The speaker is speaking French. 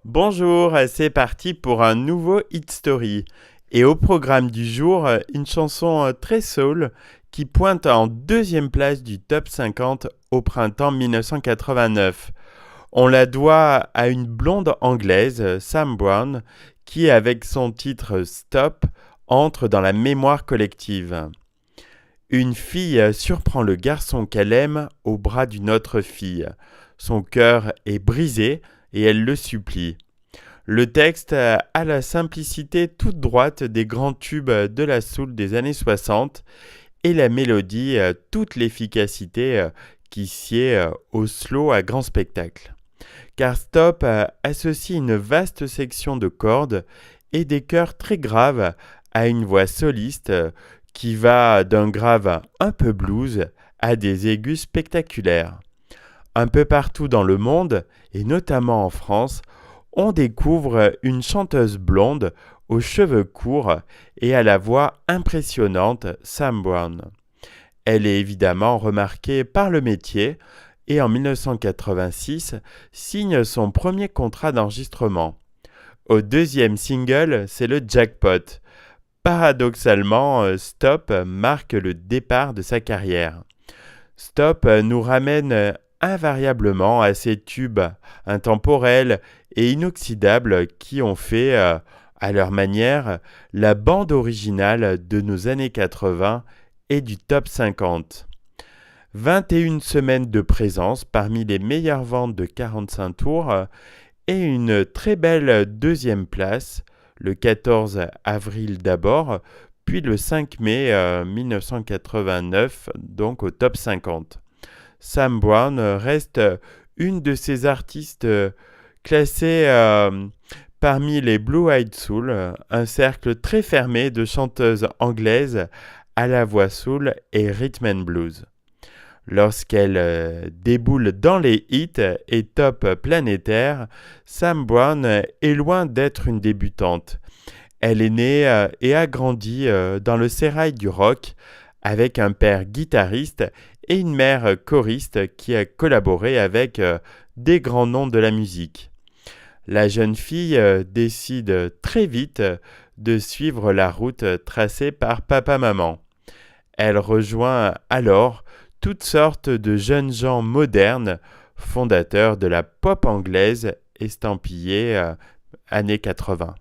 Bonjour, c'est parti pour un nouveau Hit Story. Et au programme du jour, une chanson très soul qui pointe en deuxième place du top 50 au printemps 1989. On la doit à une blonde anglaise, Sam Brown, qui avec son titre Stop entre dans la mémoire collective. Une fille surprend le garçon qu'elle aime au bras d'une autre fille. Son cœur est brisé et elle le supplie. Le texte a la simplicité toute droite des grands tubes de la soul des années 60 et la mélodie toute l'efficacité qui sied au slow à grand spectacle. Car Stop associe une vaste section de cordes et des chœurs très graves à une voix soliste qui va d'un grave un peu blues à des aigus spectaculaires. Un peu partout dans le monde, et notamment en France, on découvre une chanteuse blonde aux cheveux courts et à la voix impressionnante, Sam Brown. Elle est évidemment remarquée par le métier et en 1986 signe son premier contrat d'enregistrement. Au deuxième single, c'est le jackpot. Paradoxalement, Stop marque le départ de sa carrière. Stop nous ramène invariablement à ces tubes intemporels et inoxydables qui ont fait, à leur manière, la bande originale de nos années 80 et du top 50. 21 semaines de présence parmi les meilleures ventes de 45 tours et une très belle deuxième place, le 14 avril d'abord, puis le 5 mai 1989, donc au top 50. Sam Brown reste une de ces artistes classés parmi les Blue Eyed Soul, un cercle très fermé de chanteuses anglaises à la voix soul et rhythm and blues. Lorsqu'elle déboule dans les hits et top planétaires, Sam Brown est loin d'être une débutante. Elle est née et a grandi dans le sérail du rock avec un père guitariste et une mère choriste qui a collaboré avec des grands noms de la musique. La jeune fille décide très vite de suivre la route tracée par papa-maman. Elle rejoint alors toutes sortes de jeunes gens modernes, fondateurs de la pop anglaise estampillée années 80.